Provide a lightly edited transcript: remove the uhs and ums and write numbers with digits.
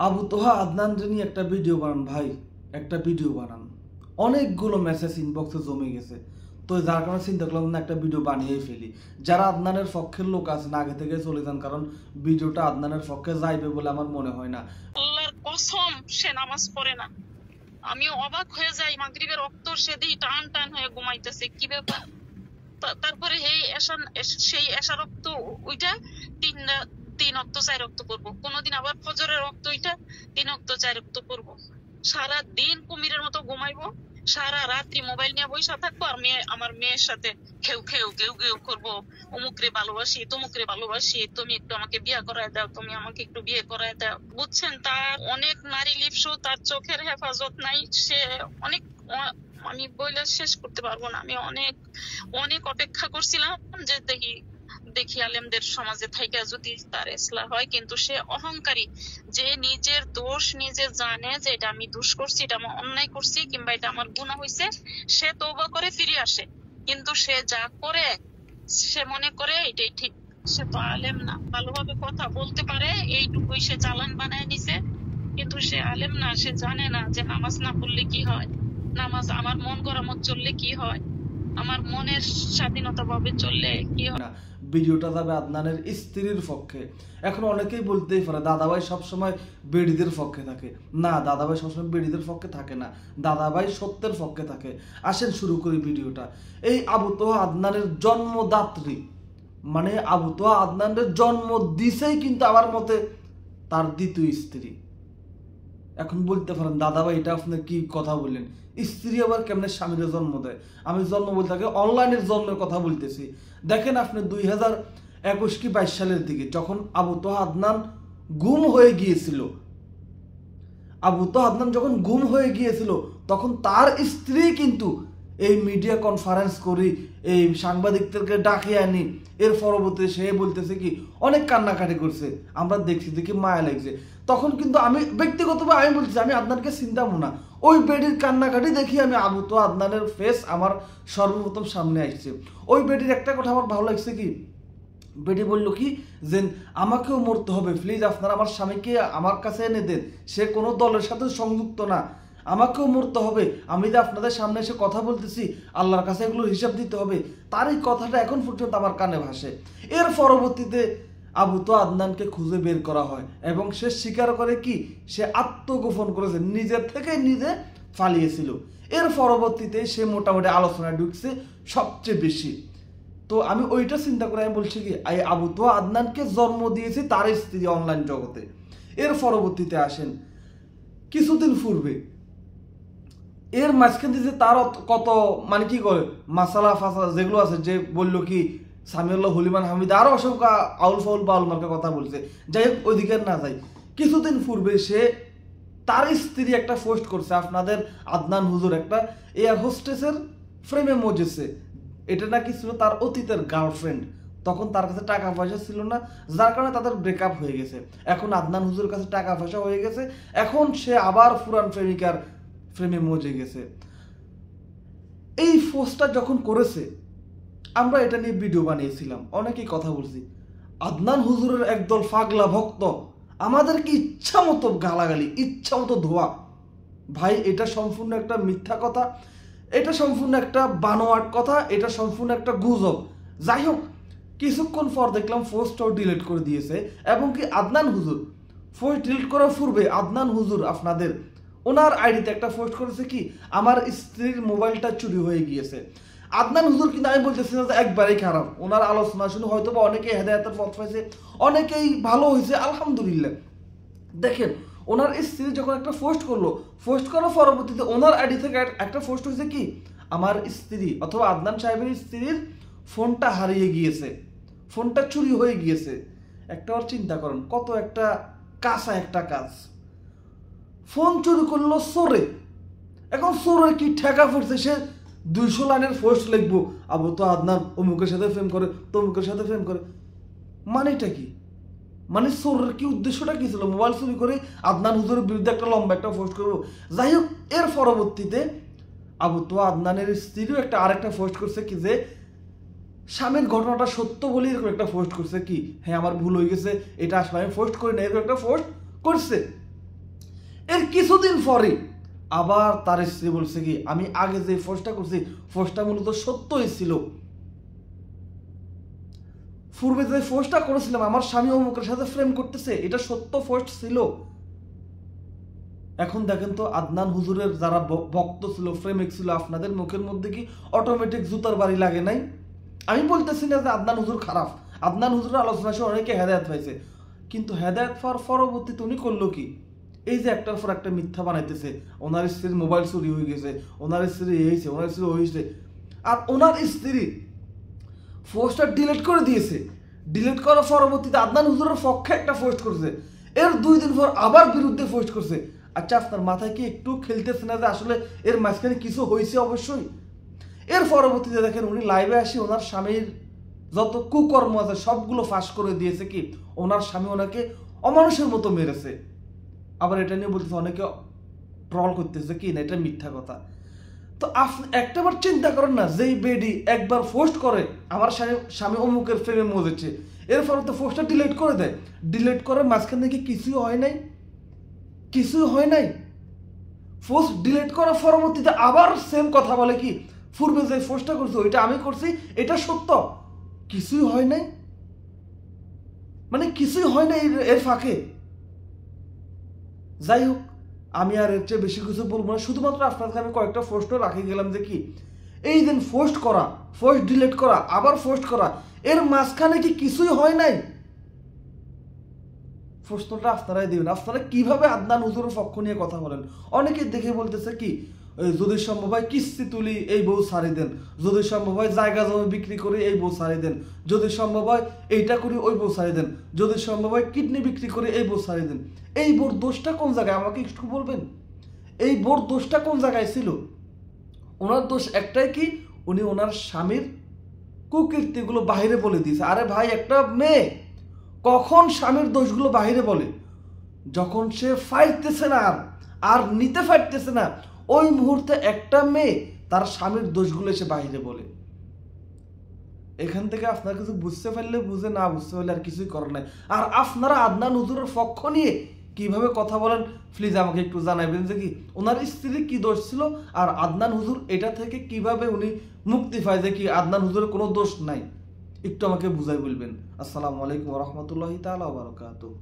আবু তোহা আদনান নিয়ে একটা ভিডিও বানান ভাই, একটা ভিডিও বানান। অনেকগুলো মেসেজ ইনবক্সে জমে গেছে, তো যার কারণে চিন্তা করলাম না একটা ভিডিও বানিয়েই ফেলি। যারা আদনানের পক্ষের লোক আছেন আগে থেকে চলে যান, কারণ ভিডিওটা আদনানের পক্ষে যাইবে বলে আমার মনে হয় না। আল্লাহর কসম সে নামাজ পড়ে না। আমি অবাক হয়ে যাই, মাগরিবের রক্ত সে দিয়ে টান টান হয়ে ঘুমাইতেছে, কি ব্যাপার? তারপরে সেই এশা রক্ত ওইটা তিন রক্ত 4 রক্ত পড়বো, কোনদিন আবার ফজরের রক্ত ওইটা 3 রক্ত 4 রক্ত পড়বো। সারা দিন কুমিরের মতো ঘুমাইবো, সারা রাত্রি মোবাইল নিয়ে বসে থাকবো, আর আমার মেয়ের সাথে খেউ খেউ ঘেউ ঘেউ করবো। অমুকরে ভালোবাসি, তমুকরে ভালোবাসি, তুমি একটু আমাকে বিয়ে করায় দাও, তুমি আমাকে একটু বিয়ে করায় দাও। বুঝছেন, তার অনেক নারী লিপ্স, তার চোখের হেফাজত নাই। সে অনেক, আমি বইলে শেষ করতে পারবো না। আমি অনেক অনেক অপেক্ষা করছিলাম যে দেখি আলেমদের সমাজে থাইকা যদি তার ইসলাহ হয়, কিন্তু সে অহংকারী, যে নিজের দোষ নিজে জানে যে এটা আমি দোষ করছি, এটা আমি অন্যায় করছি, কিংবা এটা আমার গুনাহ হয়েছে, সে তওবা করে ফিরে আসে। কিন্তু সে যা করে সে মনে করে এটাই ঠিক। সে তো আলেম না, ভালোভাবে কথা বলতে পারে এইটুকুই সে চালান বানায় নিছে, কিন্তু সে আলেম না। সে জানে না যে নামাজ না পড়লে কি হয়, নামাজ আমার মন করা মত চললে কি হয়, আমার মনের স্বাধীনতা ভাবে চললে কি হয়। ভিডিওটা যাবে আদনানের স্ত্রীর পক্ষে। এখন অনেকেই বলতেই পারে দাদাভাই সবসময় বেড়িদের পক্ষে থাকে। না, দাদাভাই সবসময় বেড়িদের পক্ষে থাকে না, দাদাভাই সত্যের পক্ষে থাকে। আসেন শুরু করি ভিডিওটা। এই আবু তোহা আদনানের জন্মদাত্রী, মানে আবু তোহা আদনানের জন্ম দিছেই কিন্তু আমার মতে তার দ্বিতীয় স্ত্রী। এখন বলতে পারেন দাদাভাই এটা আপনি কি কথা বললেন, স্ত্রী আবার কেমনে স্বামীর জন্ম দেয়? আমি জন্ম বলতে থাকি অনলাইনের জন্মের কথা বলতেছি। দেখেন আপনি 2021 কি 22 সালের দিকে যখন আবু তোহা আদনান গুম হয়ে গিয়েছিল, আবু তোহা আদনান যখন গুম হয়ে গিয়েছিল তখন তার স্ত্রী কিন্তু এই মিডিয়া কনফারেন্স করি, এই সাংবাদিকদেরকে ডাকে আনি, এর পরবর্তীতে সে বলতেছে কি অনেক কান্নাকাটি করছে, আমরা দেখছি, দেখি মায়া লাগছে। তখন কিন্তু আমি ব্যক্তিগতভাবে আমি বলছি আমি আদনানকে চিন্তামো না, ওই বেডির কান্নাকাটি দেখি আমি আবু তোহা আদনানের ফেস আমার সর্বপ্রথম সামনে আসছে। ওই বেডির একটা কথা আমার ভালো লাগছে কি, বেটি বলল কি যে আমাকেও মরতে হবে, প্লিজ আপনারা আমার স্বামীকে আমার কাছে এনে দেন, সে কোনো দলের সাথে সংযুক্ত না, আমাকেও মরতে হবে, আমি যে আপনাদের সামনে এসে কথা বলতেছি আল্লাহর কাছে এগুলো হিসাব দিতে হবে। তার এই কথাটা এখন পর্যন্ত আমার কানে ভাসে। এর পরবর্তীতে আবু তোহা আদনানকে খুঁজে বের করা হয় এবং সে স্বীকার করে কি সে আত্মগোপন করেছে, নিজের থেকে নিজে পালিয়েছিল। এর পরবর্তীতে সে মোটামুটি আলোচনায় ঢুকছে সবচেয়ে বেশি। তো আমি ওইটা চিন্তা করে আমি বলছি কি আবু তোহা আদনানকে জন্ম দিয়েছে তার স্ত্রী অনলাইন জগতে। এর পরবর্তীতে আসেন কিছুদিন পূর্বে, এর মাঝখান দিয়ে তার কত মানে কি করে মাসালা ফাসালা যেগুলো আছে, যে বললো কি সামিউল্লাহ হলিমান হামিদ আরো অসংখ্য আউল ফাউল বাউল মার্কা কথা বলছে। যাই হোক ওইদিকে না যাই, কিছুদিন পূর্বে সে তার স্ত্রী একটা পোস্ট করছে, আপনাদের আদনান হুজুর একটা এয়ার হোস্টেসের ফ্রেমে মজেছে। এটা নাকি ছিল তার অতীতের গার্লফ্রেন্ড, তখন তার কাছে টাকা পয়সা ছিল না, যার কারণে তাদের ব্রেকআপ হয়ে গেছে। এখন আদনান হুজুরের কাছে টাকা পয়সা হয়ে গেছে, এখন সে আবার পুরান প্রেমিকার ফ্রেমে মজে গেছে। এই পোস্টটা যখন করেছে আমরা এটা নিয়ে ভিডিও বানিয়েছিলাম, অনেকেই কথা বলছি আদনান হুজুরের একদল পাগলা ভক্ত আমাদেরকে ইচ্ছা মতো গালাগালি, ইচ্ছা মতো ধোয়া। ভাই এটা সম্পূর্ণ একটা মিথ্যা কথা, এটা সম্পূর্ণ একটা বানোয়াট কথা, এটা সম্পূর্ণ একটা গুজব। যাই হোক কিছুক্ষণ পর দেখলাম পোস্টটাও ডিলিট করে দিয়েছে, এবং কি আদনান হুজুর পোস্ট ডিলিট করার পূর্বে আদনান হুজুর আপনাদের ওনার আইডিতে একটা পোস্ট করেছে কি আমার স্ত্রীর মোবাইলটা চুরি হয়ে গিয়েছে। আদনান হুজুর কিন্তু আমি বলতেছি না যে একবারেই খারাপ, ওনার আলোচনা শুনে হয়তো বা অনেকেই হেদায়েতের পথ পাইছে, অনেকেই ভালো হয়েছে, আলহামদুলিল্লাহ। দেখেন ওনার স্ত্রী যখন একটা পোস্ট করলো, পোস্ট করার পরবর্তীতে ওনার আইডি থেকে একটা পোস্ট হয়েছে কি আমার স্ত্রী অথবা আদনান সাহেবের স্ত্রীর ফোনটা হারিয়ে গিয়েছে, ফোনটা চুরি হয়ে গিয়েছে। একটা আর চিন্তা করেন কত একটা কাঁচা একটা কাজ, ফোন চুরি করলো চোরে। এখন চোরের কি ঠেকা পড়ছে, সে 200 লাইনের পোস্ট লিখবো আবু তোহা আদনান অমুকের সাথে প্রেম করে, তমুকের সাথে প্রেম করে, মানেটা কি? মানে চোরের কি উদ্দেশ্যটা কি ছিল? মোবাইল চুরি করে আদনান হুজুরের বিরুদ্ধে একটা লম্বা একটা পোস্ট করবো। যাই হোক এর পরবর্তীতে আবু তোহা আদনানের স্ত্রীও আরেকটা পোস্ট করছে কি যে স্বামীর ঘটনাটা সত্য বলে এরকম একটা পোস্ট করছে কি হ্যাঁ আমার ভুল হয়ে গেছে, এটা আসলে আমি পোস্ট করি না, এরকম একটা পোস্ট করছে। এর কিছুদিন পরে আবার তার স্ত্রী বলছে কি, আমি আগে যে পোস্টটা করছি পোস্টটা মূলত সত্যই ছিল, পূর্বে যে পোস্টটা করেছিলাম আমার স্বামী অমুকের সাথে ফ্রেম করতেছে, এটা সত্য পোস্ট ছিল। এখন দেখেন তো আদনান হুজুরের যারা ভক্ত ছিল, প্রেমিক ছিল, আপনাদের মুখের মধ্যে কি অটোমেটিক জুতার বাড়ি লাগে নাই? আমি বলতেছি না যে আদনান হুজুর খারাপ, আদনান হুজুরের আলোচনা সে অনেকে হেদায়েত পাইছে, কিন্তু হেদায়েত পাওয়ার পরবর্তীতে উনি করলো কি, এই যে একটার পর একটা মিথ্যা বানাইতেছে, ওনার স্ত্রীর মোবাইল চুরি হয়ে গেছে, ওনার স্ত্রী হয়েছে, ওনার স্ত্রী হয়েছে, আর ওনার স্ত্রী পোস্টটা ডিলিট করে দিয়েছে। ডিলিট করার পরবর্তীতে আদনান হুজুরের পক্ষে একটা পোস্ট করছে, এর 2 দিন পর আবার বিরুদ্ধে পোস্ট করছে। আচ্ছা, আপনার মাথায় কি একটু খেলতেছে না যে আসলে এর মাঝখানে কিছু হয়েছে? অবশ্যই। এর পরবর্তীতে দেখেন উনি লাইভে আসি ওনার স্বামীর যত কুকর্ম আছে সবগুলো ফাঁস করে দিয়েছে কি, ওনার স্বামী ওনাকে অমানুষের মতো মেরেছে। আবার এটা নিয়ে বলতেছে, অনেকে ট্রল করতেছে কি না এটা মিথ্যা কথা। তো আপনি একটাবার চিন্তা করেন না, যেই বেডি একবার পোস্ট করে আমার স্বামী অমুকের ফ্রেমে মজেছে, এরপর তো পোস্টটা ডিলিট করে দেয়, ডিলিট করে মাঝখান থেকে কিছুই হয় নাই, কিছুই হয় নাই। পোস্ট ডিলিট করার পরবর্তীতে আবার সেম কথা বলে কি, পূর্বে যে পোস্টটা করছি ওইটা আমি করছি, এটা সত্য, কিছুই হয় নাই, মানে কিছুই হয় নাই এর ফাঁকে। যাই হোক, আমি আর এর চেয়ে বেশি কিছু বলবো না, শুধুমাত্র আপনাদের আমি কয়েকটা পোস্টও রাখি গেলাম যে কি, এই দিন পোস্ট করা, পোস্ট ডিলিট করা, আবার পোস্ট করা, এর মাঝখানে কি কিছুই হয় নাই? প্রশ্নটা আপনারাই দিবেন, আপনারা কিভাবে আদনান হুজুরের পক্ষ নিয়ে কথা বলেন? অনেকে দেখে বলতেছে কি, যদি সম্ভব হয় কিস্তি তুলি এই বউ ছাড়ি দেন, যদি সম্ভব হয় জায়গা জমি বিক্রি করি এই বউ ছাড়ি দেন, যদি সম্ভব হয় এইটা করি ওই বউ ছাড়ি দেন, যদি সম্ভব হয় কিডনি বিক্রি করে এই বউ ছাড়ি দেন। এই বউর দোষটা কোন জায়গায় আমাকে একটু বলবেন? এই বউর দোষটা কোন জায়গায় ছিল? ওনার দোষ একটাই কি, উনি ওনার স্বামীর কুকীর্তিগুলো বাহিরে বলে দিয়েছে। আরে ভাই, একটা মেয়ে কখন স্বামীর দোষগুলো বাহিরে বলে? যখন সে ফাইতেছে না আর নিতে পারতেছে না, ওই মুহূর্তে একটা মেয়ে তার স্বামীর দোষগুলো এসে বাহিরে বলে। এখান থেকে আপনারা কিছু বুঝতে পারলে বুঝে, না বুঝতে পারলে আর কিছুই করার নাই। আর আপনারা আদনান হুজুরের পক্ষ নিয়ে কিভাবে কথা বলেন প্লিজ আমাকে একটু জানাবেন যে কি ওনার স্ত্রীর কি দোষ ছিল, আর আদনান হুজুর এটা থেকে কিভাবে উনি মুক্তি পায়, যে কি আদনান হুজুরের কোনো দোষ নাই, একটু আমাকে বুঝাই বলবেন। আসসালামু আলাইকুম ওয়া রাহমাতুল্লাহি তাআলা ওয়া বারাকাতুহু।